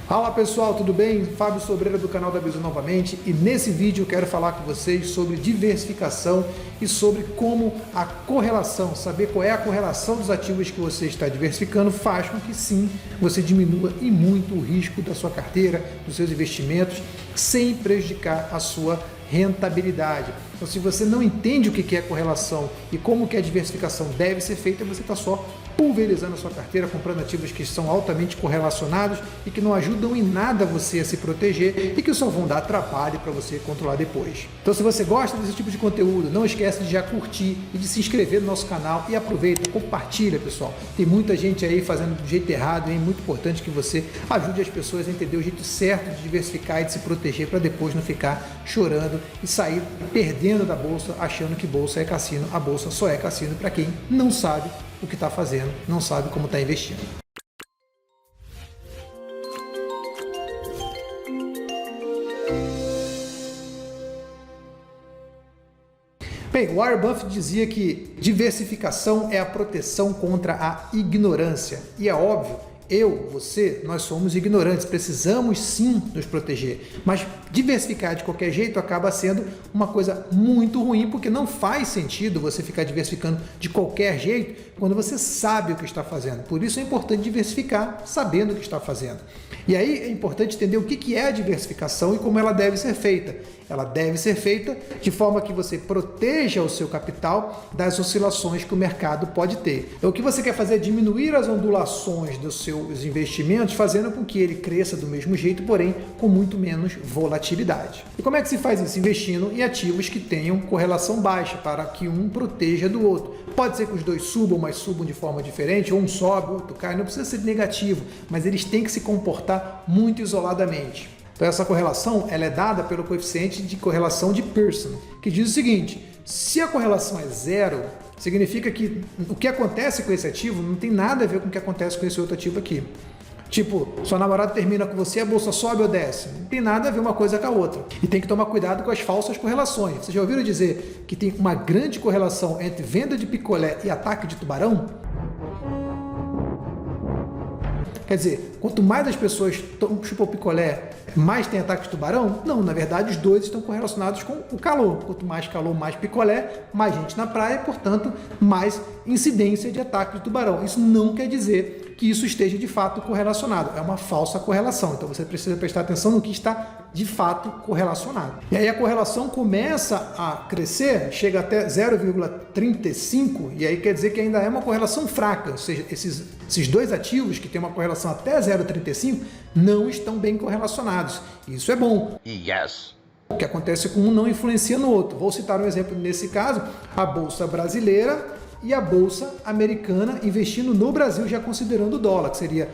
Fala pessoal, tudo bem? Fábio Sobreira do canal da Bizu novamente, e nesse vídeo eu quero falar com vocês sobre diversificação e sobre como a correlação, saber qual é a correlação dos ativos que você está diversificando faz com que sim, você diminua e muito o risco da sua carteira, dos seus investimentos, sem prejudicar a sua rentabilidade. Então, se você não entende o que é correlação e como que a diversificação deve ser feita, você está só pulverizando a sua carteira, comprando ativos que são altamente correlacionados e que não ajudam em nada você a se proteger e que só vão dar trabalho para você controlar depois. Então, se você gosta desse tipo de conteúdo, não esquece de já curtir e de se inscrever no nosso canal e aproveita, compartilha, pessoal. Tem muita gente aí fazendo do jeito errado e é muito importante que você ajude as pessoas a entender o jeito certo de diversificar e de se proteger para depois não ficar chorando e sair perdendo da bolsa, achando que bolsa é cassino. A bolsa só é cassino para quem não sabe o que está fazendo, não sabe como está investindo. Bem, Warren Buffett dizia que diversificação é a proteção contra a ignorância. E é óbvio, você, nós somos ignorantes, precisamos sim nos proteger, mas diversificar de qualquer jeito acaba sendo uma coisa muito ruim, porque não faz sentido você ficar diversificando de qualquer jeito quando você sabe o que está fazendo. Por isso é importante diversificar sabendo o que está fazendo. E aí é importante entender o que é a diversificação e como ela deve ser feita. Ela deve ser feita de forma que você proteja o seu capital das oscilações que o mercado pode ter. Então, o que você quer fazer é diminuir as ondulações dos seus investimentos, fazendo com que ele cresça do mesmo jeito, porém com muito menos volatilidade. E como é que se faz isso? Investindo em ativos que tenham correlação baixa, para que um proteja do outro. Pode ser que os dois subam, mas subam de forma diferente, ou um sobe, o outro cai, não precisa ser negativo, mas eles têm que se comportar muito isoladamente. Então essa correlação ela é dada pelo coeficiente de correlação de Pearson, que diz o seguinte: se a correlação é zero, significa que o que acontece com esse ativo não tem nada a ver com o que acontece com esse outro ativo aqui. Tipo, sua namorada termina com você, a bolsa sobe ou desce? Não tem nada a ver uma coisa com a outra. E tem que tomar cuidado com as falsas correlações. Vocês já ouviram dizer que tem uma grande correlação entre venda de picolé e ataque de tubarão? Quer dizer, quanto mais as pessoas chupam picolé, mais tem ataque de tubarão? Não, na verdade os dois estão correlacionados com o calor. Quanto mais calor, mais picolé, mais gente na praia, portanto, mais incidência de ataque de tubarão. Isso não quer dizer que isso esteja de fato correlacionado. É uma falsa correlação. Então você precisa prestar atenção no que está de fato correlacionado. E aí a correlação começa a crescer, chega até 0,35, e aí quer dizer que ainda é uma correlação fraca. Ou seja, esses dois ativos que têm uma correlação até 0,35 não estão bem correlacionados. Isso é bom. Yes. O que acontece com um não influencia no outro. Vou citar um exemplo nesse caso, a Bolsa Brasileira e a Bolsa Americana, investindo no Brasil já considerando o dólar, que seria,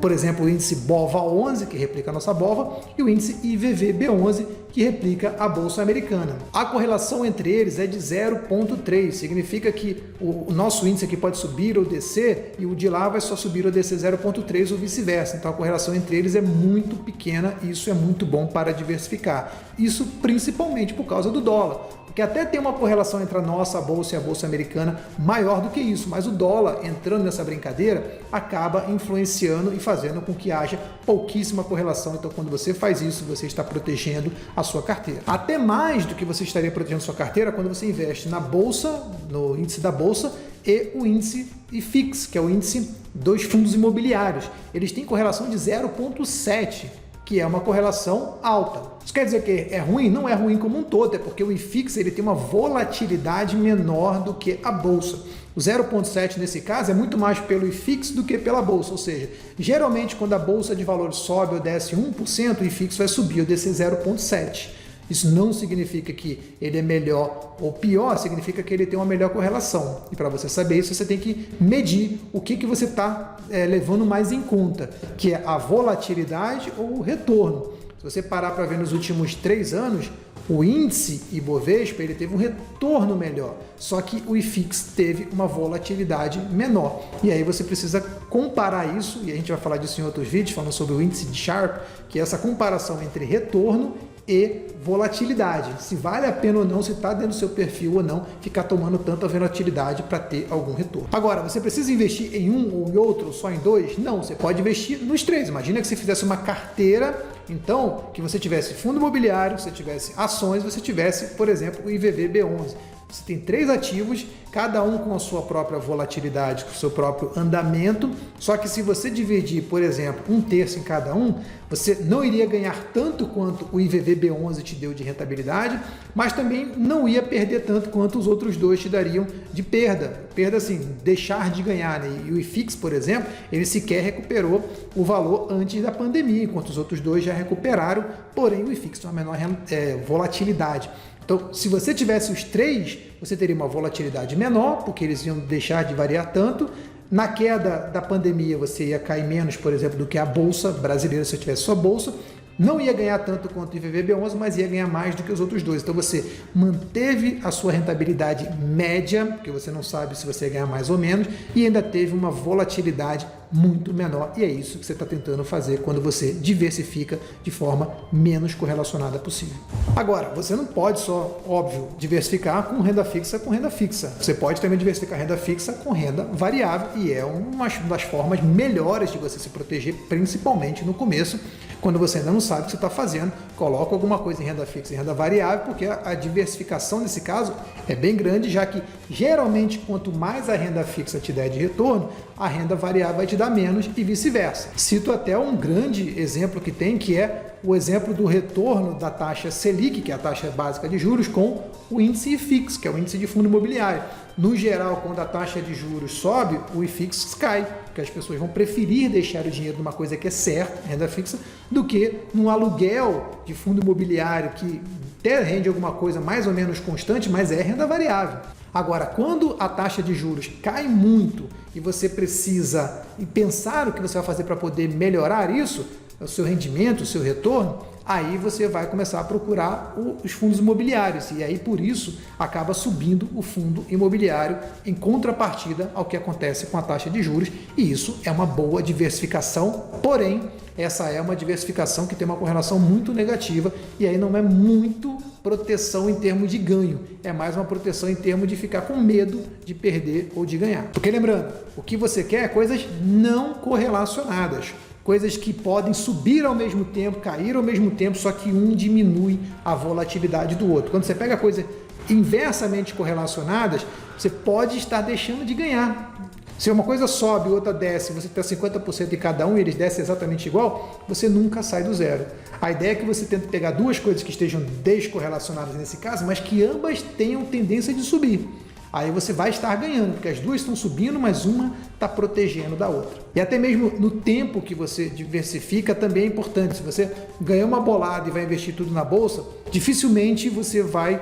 por exemplo, o índice BOVA11, que replica a nossa BOVA, e o índice IVVB11, que replica a Bolsa Americana. A correlação entre eles é de 0,3, significa que o nosso índice aqui pode subir ou descer, e o de lá vai só subir ou descer 0,3 ou vice-versa. Então a correlação entre eles é muito pequena e isso é muito bom para diversificar. Isso principalmente por causa do dólar. Que até tem uma correlação entre a nossa bolsa e a bolsa americana maior do que isso, mas o dólar entrando nessa brincadeira acaba influenciando e fazendo com que haja pouquíssima correlação. Então quando você faz isso, você está protegendo a sua carteira. Até mais do que você estaria protegendo a sua carteira quando você investe na bolsa, no índice da bolsa e o índice IFIX, que é o índice dos fundos imobiliários. Eles têm correlação de 0,7, que é uma correlação alta. Isso quer dizer que é ruim? Não é ruim como um todo, é porque o IFIX ele tem uma volatilidade menor do que a bolsa. O 0,7 nesse caso é muito mais pelo IFIX do que pela bolsa, ou seja, geralmente quando a bolsa de valores sobe ou desce 1%, o IFIX vai subir ou descer 0,7. Isso não significa que ele é melhor ou pior, significa que ele tem uma melhor correlação. E para você saber isso, você tem que medir o que você está levando mais em conta, que é a volatilidade ou o retorno. Se você parar para ver nos últimos 3 anos, o índice Ibovespa ele teve um retorno melhor, só que o IFIX teve uma volatilidade menor. E aí você precisa comparar isso, e a gente vai falar disso em outros vídeos, falando sobre o índice de Sharpe, que é essa comparação entre retorno e volatilidade. Se vale a pena ou não, se está dentro do seu perfil ou não, ficar tomando tanta volatilidade para ter algum retorno. Agora, você precisa investir em um ou em outro, ou só em dois? Não, você pode investir nos três. Imagina que você fizesse uma carteira, então, que você tivesse fundo imobiliário, você tivesse ações, você tivesse, por exemplo, o IVVB11. Você tem 3 ativos, cada um com a sua própria volatilidade, com o seu próprio andamento, só que se você dividir, por exemplo, 1/3 em cada um, você não iria ganhar tanto quanto o IVVB11 te deu de rentabilidade, mas também não ia perder tanto quanto os outros dois te dariam de perda. Perda assim, deixar de ganhar, né? E o IFIX, por exemplo, ele sequer recuperou o valor antes da pandemia, enquanto os outros dois já recuperaram, porém o IFIX tem uma menor volatilidade. Então, se você tivesse os 3, você teria uma volatilidade menor, porque eles iam deixar de variar tanto. Na queda da pandemia, você ia cair menos, por exemplo, do que a Bolsa brasileira, se você tivesse sua Bolsa. Não ia ganhar tanto quanto o IVVB11, mas ia ganhar mais do que os outros dois. Então, você manteve a sua rentabilidade média, porque você não sabe se você ia ganhar mais ou menos, e ainda teve uma volatilidade muito menor. E é isso que você está tentando fazer quando você diversifica de forma menos correlacionada possível. Agora, você não pode só, óbvio, diversificar com renda fixa com renda fixa. Você pode também diversificar renda fixa com renda variável, e é uma das formas melhores de você se proteger, principalmente no começo, quando você ainda não sabe o que você está fazendo. Coloca alguma coisa em renda fixa e renda variável, porque a diversificação nesse caso é bem grande, já que geralmente quanto mais a renda fixa te der de retorno, a renda variável vai te dar menos e vice-versa. Cito até um grande exemplo que tem, que é o exemplo do retorno da taxa Selic, que é a taxa básica de juros, com o índice IFIX, que é o índice de fundo imobiliário. No geral, quando a taxa de juros sobe, o IFIX cai, porque as pessoas vão preferir deixar o dinheiro numa coisa que é certa, renda fixa, do que num aluguel de fundo imobiliário que até rende alguma coisa mais ou menos constante, mas é renda variável. Agora, quando a taxa de juros cai muito e você precisa pensar o que você vai fazer para poder melhorar isso, o seu rendimento, o seu retorno, aí você vai começar a procurar os fundos imobiliários, e aí por isso acaba subindo o fundo imobiliário em contrapartida ao que acontece com a taxa de juros, e isso é uma boa diversificação, porém essa é uma diversificação que tem uma correlação muito negativa, e aí não é muito proteção em termos de ganho, é mais uma proteção em termos de ficar com medo de perder ou de ganhar. Porque lembrando, o que você quer é coisas não correlacionadas, coisas que podem subir ao mesmo tempo, cair ao mesmo tempo, só que um diminui a volatilidade do outro. Quando você pega coisas inversamente correlacionadas, você pode estar deixando de ganhar. Se uma coisa sobe e outra desce, você tem 50% em cada um e eles descem exatamente igual, você nunca sai do zero. A ideia é que você tente pegar duas coisas que estejam descorrelacionadas nesse caso, mas que ambas tenham tendência de subir. Aí você vai estar ganhando, porque as duas estão subindo, mas uma está protegendo da outra. E até mesmo no tempo que você diversifica também é importante. Se você ganhar uma bolada e vai investir tudo na bolsa, dificilmente você vai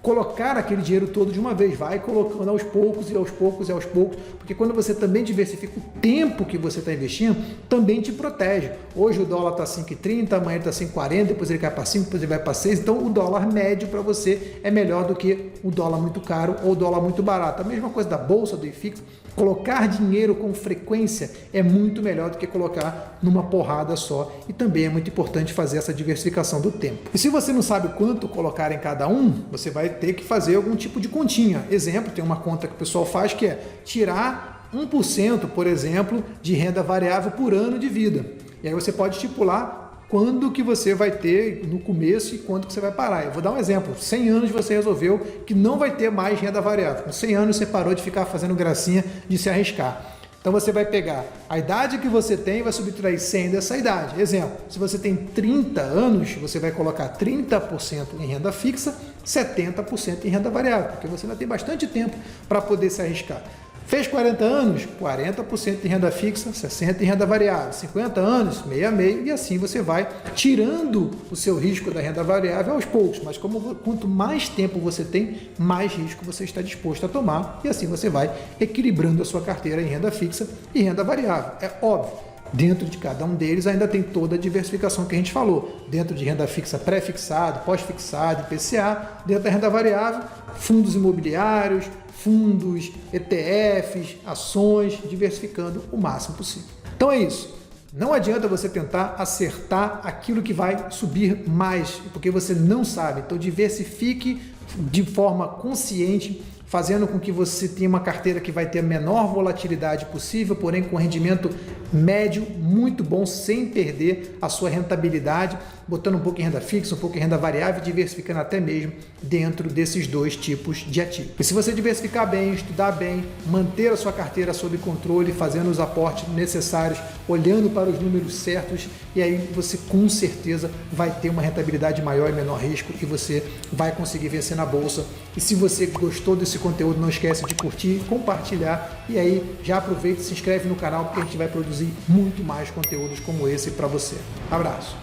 colocar aquele dinheiro todo de uma vez, vai colocando aos poucos e aos poucos e aos poucos, porque quando você também diversifica o tempo que você está investindo, também te protege. Hoje o dólar está 5,30, amanhã está 5,40, depois ele cai para 5, depois ele vai para 6, então o dólar médio para você é melhor do que o dólar muito caro ou o dólar muito barato. A mesma coisa da bolsa, do IFIX, colocar dinheiro com frequência é muito melhor do que colocar numa porrada só, e também é muito importante fazer essa diversificação do tempo. E se você não sabe quanto colocar em cada um, você vai ter que fazer algum tipo de continha. Exemplo, tem uma conta que o pessoal faz que é tirar 1%, por exemplo, de renda variável por ano de vida. E aí você pode estipular quando que você vai ter no começo e quando que você vai parar. Eu vou dar um exemplo. 100 anos você resolveu que não vai ter mais renda variável. Com 100 anos você parou de ficar fazendo gracinha de se arriscar. Então você vai pegar a idade que você tem e vai subtrair 100 dessa idade. Exemplo, se você tem 30 anos, você vai colocar 30% em renda fixa, 70% em renda variável, porque você ainda tem bastante tempo para poder se arriscar. Fez 40 anos, 40% em renda fixa, 60% em renda variável. 50 anos, meio a meio, e assim você vai tirando o seu risco da renda variável aos poucos. Mas quanto mais tempo você tem, mais risco você está disposto a tomar, e assim você vai equilibrando a sua carteira em renda fixa e renda variável. É óbvio, dentro de cada um deles ainda tem toda a diversificação que a gente falou. Dentro de renda fixa pré-fixado, pós-fixado, IPCA. Dentro da renda variável, fundos imobiliários, fundos, ETFs, ações, diversificando o máximo possível. Então é isso. Não adianta você tentar acertar aquilo que vai subir mais, porque você não sabe. Então diversifique de forma consciente, fazendo com que você tenha uma carteira que vai ter a menor volatilidade possível, porém com rendimento médio muito bom, sem perder a sua rentabilidade, botando um pouco em renda fixa, um pouco em renda variável, diversificando até mesmo dentro desses dois tipos de ativo. E se você diversificar bem, estudar bem, manter a sua carteira sob controle, fazendo os aportes necessários, olhando para os números certos, e aí você com certeza vai ter uma rentabilidade maior e menor risco e você vai conseguir vencer na bolsa. E se você gostou desse conteúdo, não esquece de curtir, compartilhar e aí já aproveita e se inscreve no canal porque a gente vai produzir muito mais conteúdos como esse para você. Abraço!